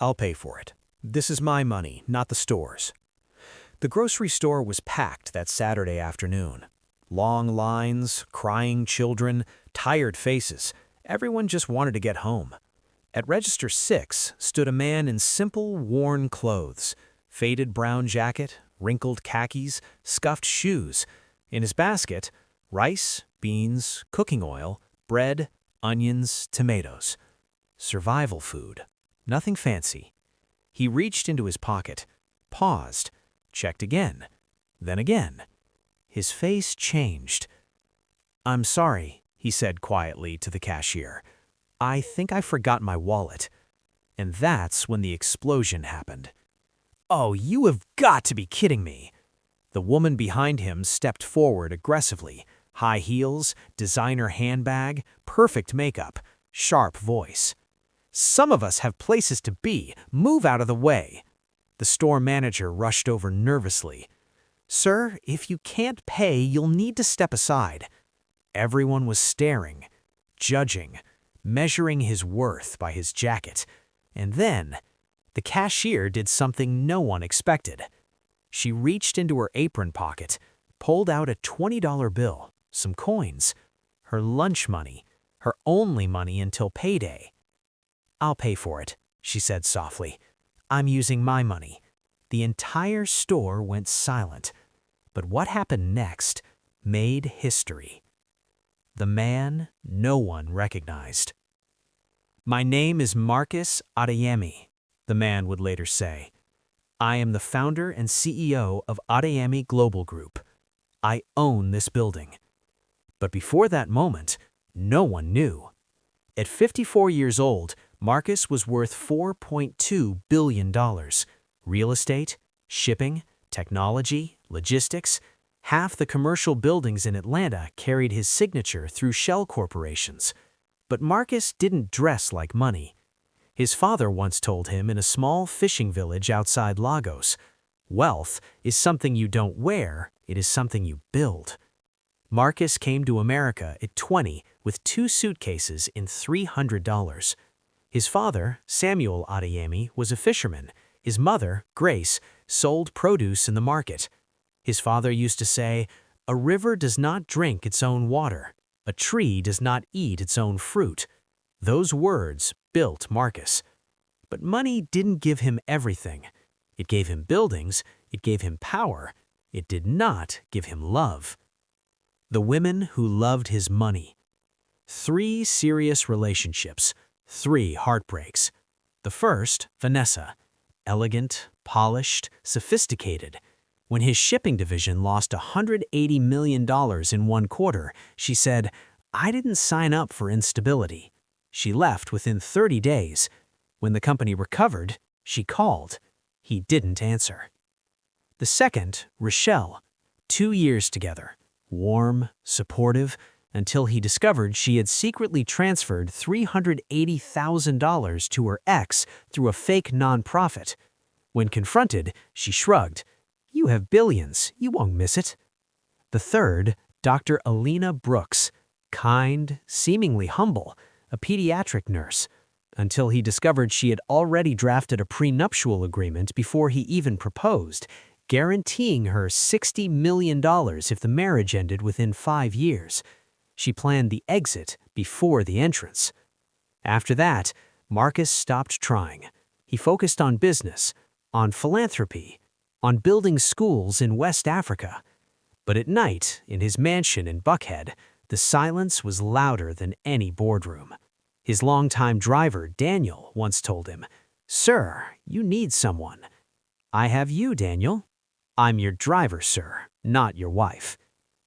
I'll pay for it. This is my money, not the store's." The grocery store was packed that Saturday afternoon. Long lines, crying children, tired faces. Everyone just wanted to get home. At register 6 stood a man in simple, worn clothes, faded brown jacket, wrinkled khakis, scuffed shoes. In his basket, rice, beans, cooking oil, bread, onions, tomatoes. Survival food. Nothing fancy. He reached into his pocket, paused, checked again, then again. His face changed. "I'm sorry," he said quietly to the cashier. "I think I forgot my wallet." And that's when the explosion happened. "Oh, you have got to be kidding me!" The woman behind him stepped forward aggressively. High heels, designer handbag, perfect makeup, sharp voice. "Some of us have places to be. Move out of the way." The store manager rushed over nervously. "Sir, if you can't pay, you'll need to step aside." Everyone was staring, judging, measuring his worth by his jacket. And then, the cashier did something no one expected. She reached into her apron pocket, pulled out a $20 bill, some coins, her lunch money, her only money until payday. "I'll pay for it," she said softly. "I'm using my money." The entire store went silent. But what happened next made history. The man no one recognized. "My name is Marcus Adeyemi," the man would later say. "I am the founder and CEO of Adeyemi Global Group. I own this building." But before that moment, no one knew. At 54 years old, Marcus was worth $4.2 billion. Real estate, shipping, technology, logistics. Half the commercial buildings in Atlanta carried his signature through shell corporations. But Marcus didn't dress like money. His father once told him in a small fishing village outside Lagos, "Wealth is something you don't wear, it is something you build." Marcus came to America at 20 with 2 suitcases in $300. His father, Samuel Adeyemi, was a fisherman. His mother, Grace, sold produce in the market. His father used to say, "A river does not drink its own water. A tree does not eat its own fruit." Those words built Marcus. But money didn't give him everything. It gave him buildings, it gave him power. It did not give him love. The women who loved his money. 3 serious relationships, 3 heartbreaks. The first, Vanessa. Elegant, polished, sophisticated. When his shipping division lost $180 million in 1 quarter, she said, "I didn't sign up for instability." She left within 30 days. When the company recovered, she called. He didn't answer. The second, Rochelle. 2 years together. Warm, supportive, until he discovered she had secretly transferred $380,000 to her ex through a fake nonprofit. When confronted, she shrugged. "You have billions, you won't miss it." The third, Dr. Alina Brooks. Kind, seemingly humble, a pediatric nurse, until he discovered she had already drafted a prenuptial agreement before he even proposed, guaranteeing her $60 million if the marriage ended within 5 years. She planned the exit before the entrance. After that, Marcus stopped trying. He focused on business, on philanthropy, on building schools in West Africa. But at night, in his mansion in Buckhead, the silence was louder than any boardroom. His longtime driver, Daniel, once told him, "Sir, you need someone." "I have you, Daniel." "I'm your driver, sir, not your wife."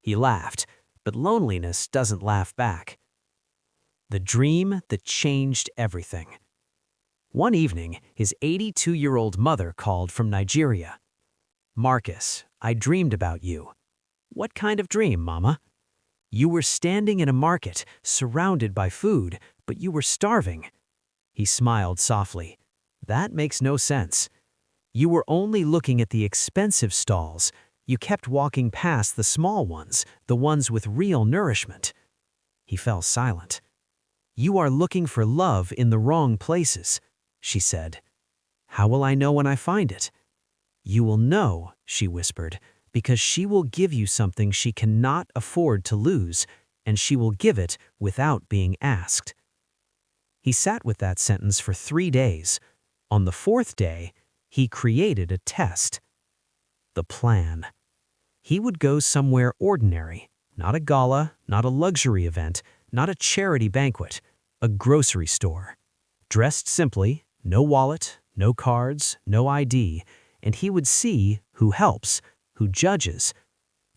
He laughed, but loneliness doesn't laugh back. The dream that changed everything. One evening, his 82-year-old mother called from Nigeria. "Marcus, I dreamed about you." "What kind of dream, Mama?" "You were standing in a market, surrounded by food, but you were starving." He smiled softly. "That makes no sense. You were only looking at the expensive stalls. You kept walking past the small ones, the ones with real nourishment." He fell silent. "You are looking for love in the wrong places," she said. How will I know when I find it? You will know, she whispered, because she will give you something she cannot afford to lose, and she will give it without being asked. He sat with that sentence for 3 days. On the 4th day, he created a test. The plan. He would go somewhere ordinary, not a gala, not a luxury event, not a charity banquet, a grocery store. Dressed simply, no wallet, no cards, no ID, and he would see who helps, who judges.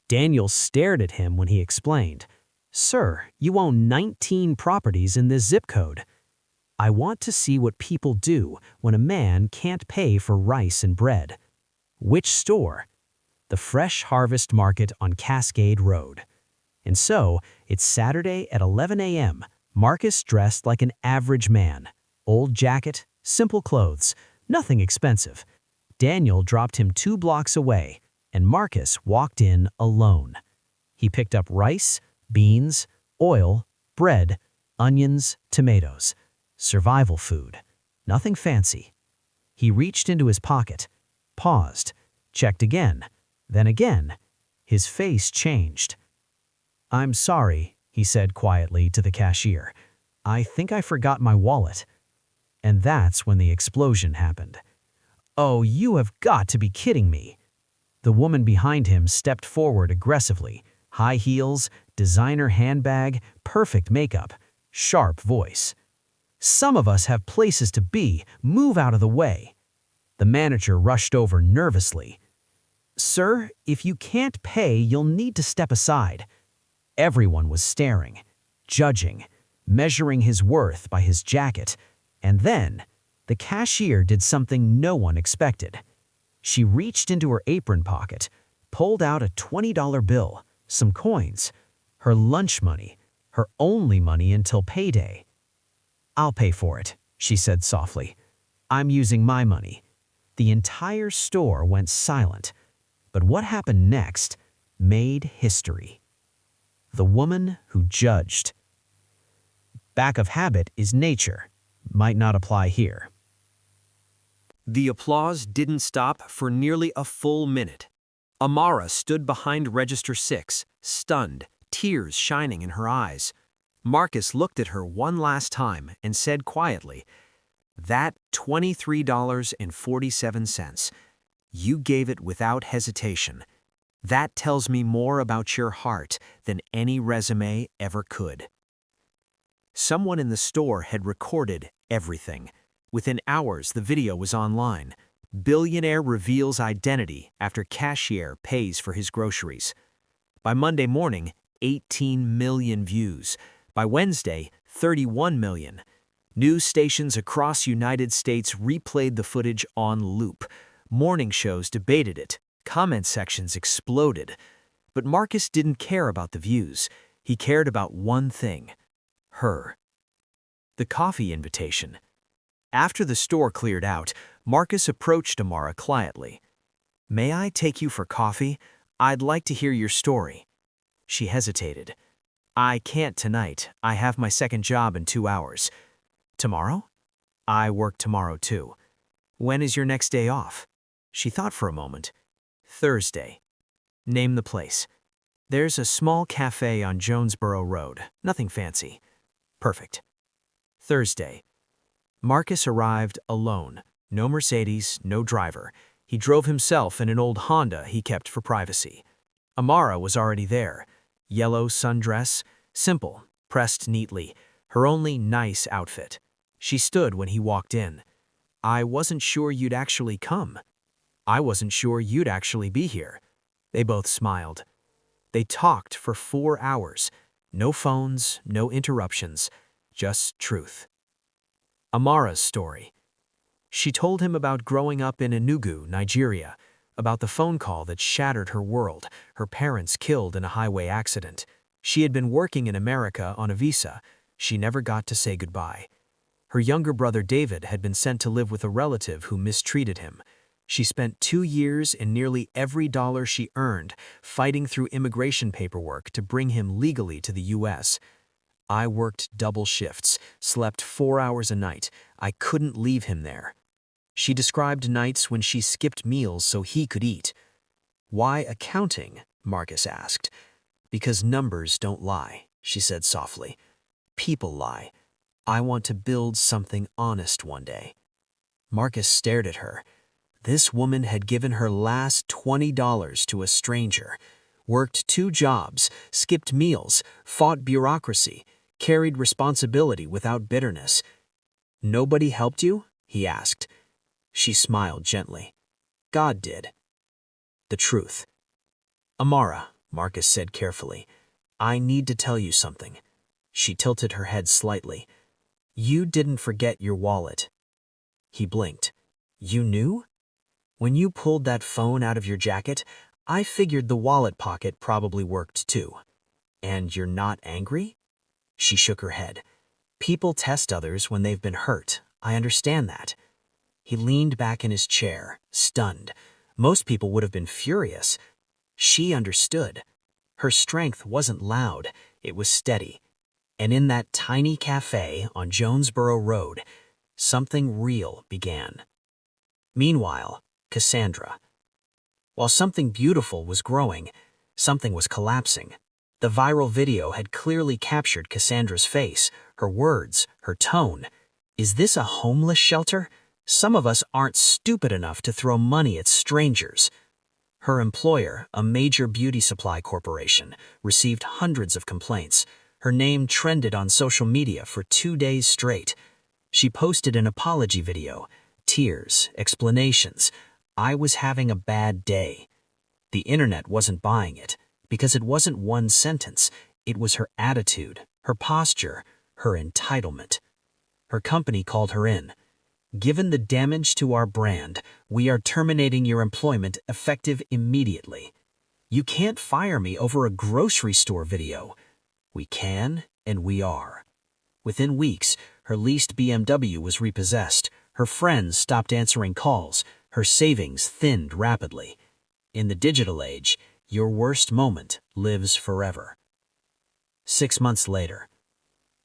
Daniel stared at him when he explained, "Sir, you own 19 properties in this zip code. I want to see what people do when a man can't pay for rice and bread." Which store? The Fresh Harvest Market on Cascade Road. And so, it's Saturday at 11 a.m., Marcus dressed like an average man. Old jacket, simple clothes, nothing expensive. Daniel dropped him 2 blocks away, and Marcus walked in alone. He picked up rice, beans, oil, bread, onions, tomatoes. Survival food. Nothing fancy. He reached into his pocket, paused, checked again, then again. His face changed. "I'm sorry," he said quietly to the cashier. "I think I forgot my wallet." And that's when the explosion happened. "Oh, you have got to be kidding me." The woman behind him stepped forward aggressively. High heels, designer handbag, perfect makeup, sharp voice. "Some of us have places to be. Move out of the way." The manager rushed over nervously. "Sir, if you can't pay, you'll need to step aside." Everyone was staring, judging, measuring his worth by his jacket. And then, the cashier did something no one expected. She reached into her apron pocket, pulled out a $20 bill, some coins, her lunch money, her only money until payday. "I'll pay for it," she said softly. "I'm using my money." The entire store went silent. But what happened next made history. The woman who judged. Back of habit is nature. Might not apply here. The applause didn't stop for nearly a full minute. Amara stood behind Register 6, stunned, tears shining in her eyes. Marcus looked at her one last time and said quietly, "That $23.47. You gave it without hesitation. That tells me more about your heart than any resume ever could." Someone in the store had recorded everything. Within hours, the video was online. Billionaire reveals identity after cashier pays for his groceries. By Monday morning, 18 million views. By Wednesday, 31 million. News stations across United States replayed the footage on loop. Morning shows debated it. Comment sections exploded. But Marcus didn't care about the views. He cared about one thing. Her. The coffee invitation. After the store cleared out, Marcus approached Amara quietly. "May I take you for coffee? I'd like to hear your story." She hesitated. "I can't tonight. I have my second job in 2 hours." "Tomorrow?" "I work tomorrow too." "When is your next day off?" She thought for a moment. "Thursday." "Name the place." "There's a small cafe on Jonesboro Road. Nothing fancy." "Perfect." Thursday. Marcus arrived alone. No Mercedes, no driver. He drove himself in an old Honda he kept for privacy. Amara was already there. Yellow sundress, simple, pressed neatly, her only nice outfit. She stood when he walked in. "I wasn't sure you'd actually come." "I wasn't sure you'd actually be here." They both smiled. They talked for 4 hours. No phones, no interruptions, just truth. Amara's story. She told him about growing up in Enugu, Nigeria, about the phone call that shattered her world, her parents killed in a highway accident. She had been working in America on a visa. She never got to say goodbye. Her younger brother David had been sent to live with a relative who mistreated him. She spent 2 years and nearly every dollar she earned fighting through immigration paperwork to bring him legally to the U.S. "I worked double shifts, slept 4 hours a night. I couldn't leave him there." She described nights when she skipped meals so he could eat. "Why accounting?" Marcus asked. "Because numbers don't lie," she said softly. "People lie. I want to build something honest one day." Marcus stared at her. This woman had given her last $20 to a stranger, worked 2 jobs, skipped meals, fought bureaucracy, carried responsibility without bitterness. "Nobody helped you?" he asked. She smiled gently. "God did." The truth. "Amara," Marcus said carefully, "I need to tell you something." She tilted her head slightly. "You didn't forget your wallet." He blinked. "You knew?" "When you pulled that phone out of your jacket, I figured the wallet pocket probably worked too." "And you're not angry?" She shook her head. "People test others when they've been hurt. I understand that." He leaned back in his chair, stunned. Most people would have been furious. She understood. Her strength wasn't loud, it was steady. And in that tiny cafe on Jonesboro Road, something real began. Meanwhile, Cassandra. While something beautiful was growing, something was collapsing. The viral video had clearly captured Cassandra's face, her words, her tone. "Is this a homeless shelter? Some of us aren't stupid enough to throw money at strangers." Her employer, a major beauty supply corporation, received hundreds of complaints. Her name trended on social media for 2 days straight. She posted an apology video, tears, explanations. "I was having a bad day." The internet wasn't buying it, because it wasn't one sentence. It was her attitude, her posture, her entitlement. Her company called her in. "Given the damage to our brand, we are terminating your employment effective immediately." "You can't fire me over a grocery store video." "We can, and we are." Within weeks, her leased BMW was repossessed. Her friends stopped answering calls. Her savings thinned rapidly. In the digital age, your worst moment lives forever. 6 months later,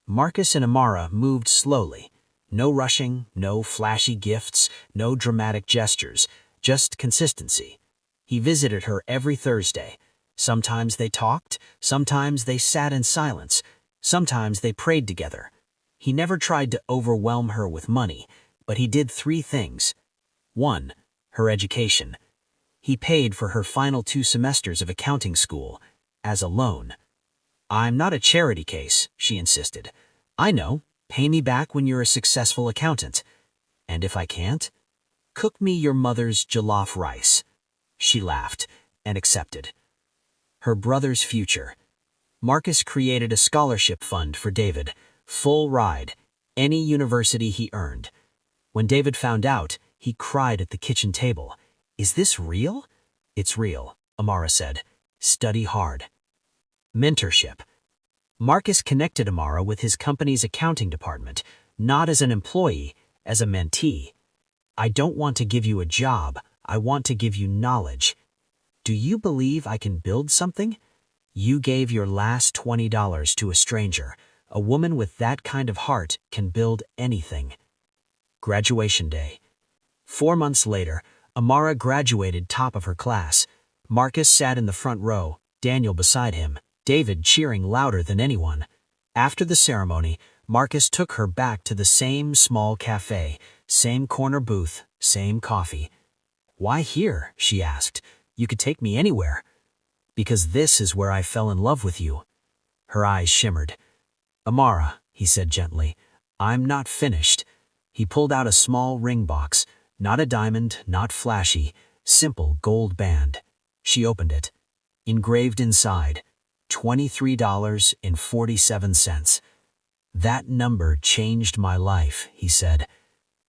Marcus and Amara moved slowly. No rushing, no flashy gifts, no dramatic gestures, just consistency. He visited her every Thursday. Sometimes they talked, sometimes they sat in silence, sometimes they prayed together. He never tried to overwhelm her with money, but he did 3 things. 1. Her education. He paid for her final 2 semesters of accounting school, as a loan. "I'm not a charity case," she insisted. "I know. Pay me back when you're a successful accountant. And if I can't, cook me your mother's jollof rice." She laughed and accepted. Her brother's future. Marcus created a scholarship fund for David, full ride, any university he earned. When David found out, he cried at the kitchen table. "Is this real?" "It's real," Amara said. "Study hard." Mentorship. Marcus connected Amara with his company's accounting department, not as an employee, as a mentee. "I don't want to give you a job, I want to give you knowledge. Do you believe I can build something? You gave your last $20 to a stranger. A woman with that kind of heart can build anything." Graduation day. 4 months later, Amara graduated top of her class. Marcus sat in the front row, Daniel beside him, David cheering louder than anyone. After the ceremony, Marcus took her back to the same small cafe, same corner booth, same coffee. "Why here?" she asked. "You could take me anywhere." "Because this is where I fell in love with you." Her eyes shimmered. "Amara," he said gently, "I'm not finished." He pulled out a small ring box, not a diamond, not flashy, simple gold band. She opened it. Engraved inside, $23.47. "That number changed my life," he said.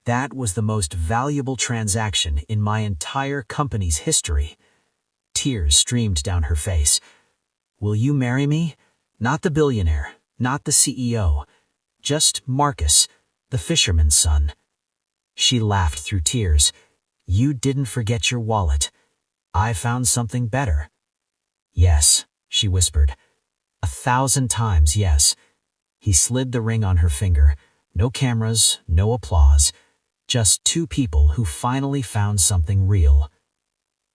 "That was the most valuable transaction in my entire company's history." Tears streamed down her face. "Will you marry me? Not the billionaire, not the CEO, just Marcus, the fisherman's son." She laughed through tears. "You didn't forget your wallet. I found something better." "Yes," she whispered. 1,000 times yes. He slid the ring on her finger. No cameras, no applause. Just two people who finally found something real.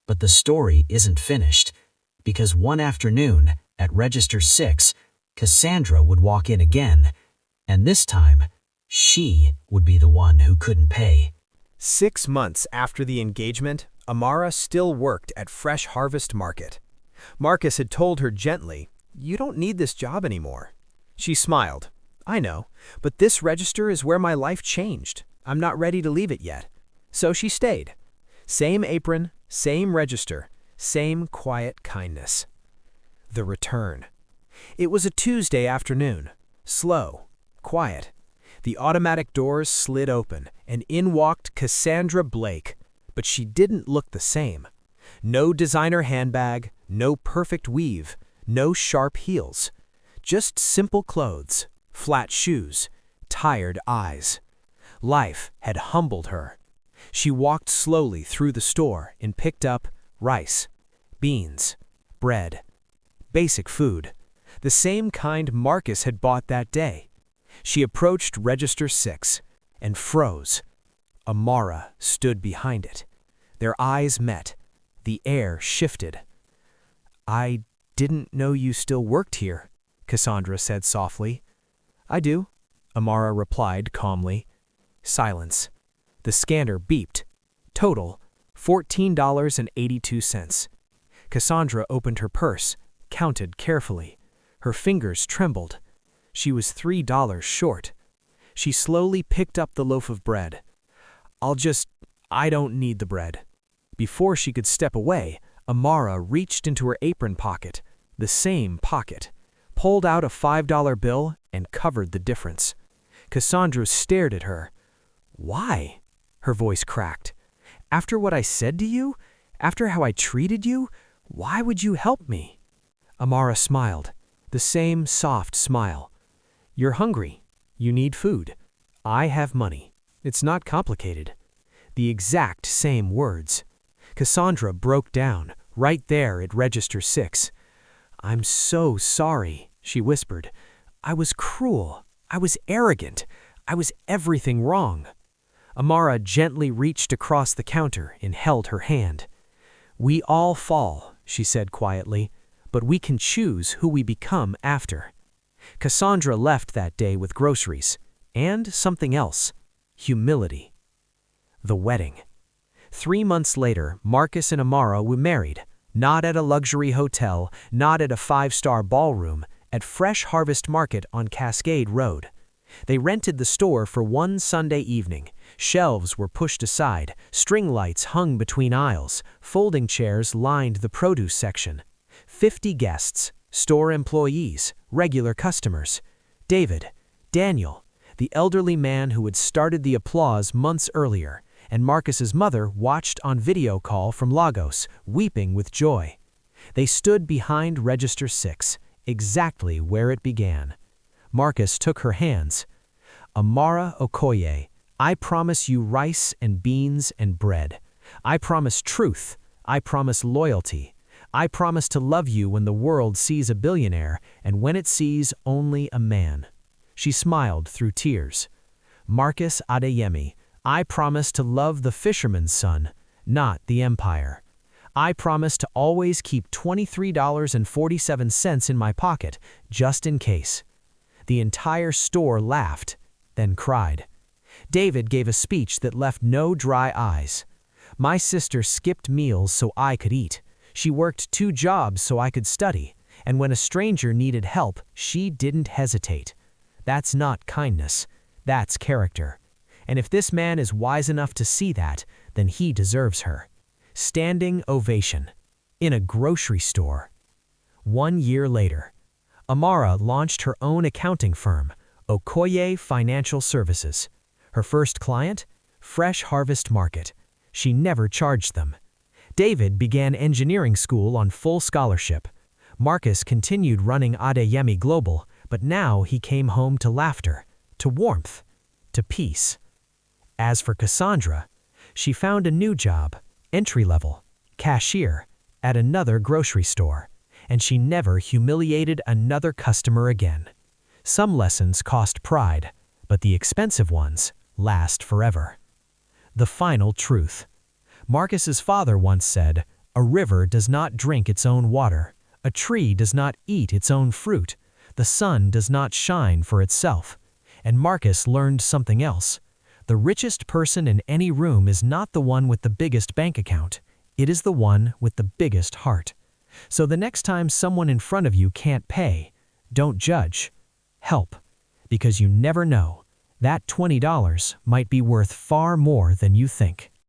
But the story isn't finished, because one afternoon, at Register 6, Cassandra would walk in again, and this time, she would be the one who couldn't pay. 6 months after the engagement, Amara still worked at Fresh Harvest Market. Marcus had told her gently, "You don't need this job anymore." She smiled. "I know, but this register is where my life changed. I'm not ready to leave it yet." So she stayed. Same apron, same register, same quiet kindness. The return. It was a Tuesday afternoon. Slow, quiet. The automatic doors slid open, and in walked Cassandra Blake. But she didn't look the same. No designer handbag, no perfect weave, no sharp heels. Just simple clothes, flat shoes, tired eyes. Life had humbled her. She walked slowly through the store and picked up rice, beans, bread, basic food, the same kind Marcus had bought that day. She approached Register 6 and froze. Amara stood behind it. Their eyes met. The air shifted. "I didn't know you still worked here," Cassandra said softly. "I do," Amara replied calmly. Silence. The scanner beeped. Total, $14.82. Cassandra opened her purse, counted carefully. Her fingers trembled. She was $3 short. She slowly picked up the loaf of bread. I don't need the bread." Before she could step away, Amara reached into her apron pocket, the same pocket, pulled out a $5 bill and covered the difference. Cassandra stared at her. "Why?" Her voice cracked. "After what I said to you? After how I treated you? Why would you help me?" Amara smiled, the same soft smile. "You're hungry. You need food. I have money. It's not complicated." The exact same words. Cassandra broke down, right there at Register 6. "I'm so sorry," she whispered. "I was cruel. I was arrogant. I was everything wrong." Amara gently reached across the counter and held her hand. "We all fall," she said quietly, "but we can choose who we become after." Cassandra left that day with groceries and something else: humility. The wedding. 3 months later, Marcus and Amara were married, not at a luxury hotel, not at a 5-star ballroom, at Fresh Harvest Market on Cascade Road. They rented the store for one Sunday evening. Shelves were pushed aside, string lights hung between aisles, folding chairs lined the produce section. 50 guests, store employees, regular customers. David, Daniel, the elderly man who had started the applause months earlier, and Marcus's mother watched on video call from Lagos, weeping with joy. They stood behind Register 6, exactly where it began. Marcus took her hands. "Amara Okoye, I promise you rice and beans and bread. I promise truth. I promise loyalty. I promise to love you when the world sees a billionaire and when it sees only a man." She smiled through tears. "Marcus Adeyemi, I promise to love the fisherman's son, not the empire. I promise to always keep $23.47 in my pocket, just in case." The entire store laughed, then cried. David gave a speech that left no dry eyes. "My sister skipped meals so I could eat. She worked 2 jobs so I could study. And when a stranger needed help, she didn't hesitate. That's not kindness. That's character. And if this man is wise enough to see that, then he deserves her." Standing ovation. In a grocery store. 1 year later, Amara launched her own accounting firm, Okoye Financial Services. Her first client? Fresh Harvest Market. She never charged them. David began engineering school on full scholarship. Marcus continued running Adeyemi Global, but now he came home to laughter, to warmth, to peace. As for Cassandra, she found a new job, entry-level, cashier, at another grocery store, and she never humiliated another customer again. Some lessons cost pride, but the expensive ones last forever. The final truth. Marcus's father once said, "A river does not drink its own water. A tree does not eat its own fruit. The sun does not shine for itself." And Marcus learned something else. The richest person in any room is not the one with the biggest bank account. It is the one with the biggest heart. So the next time someone in front of you can't pay, don't judge. Help. Because you never know. That $20 might be worth far more than you think.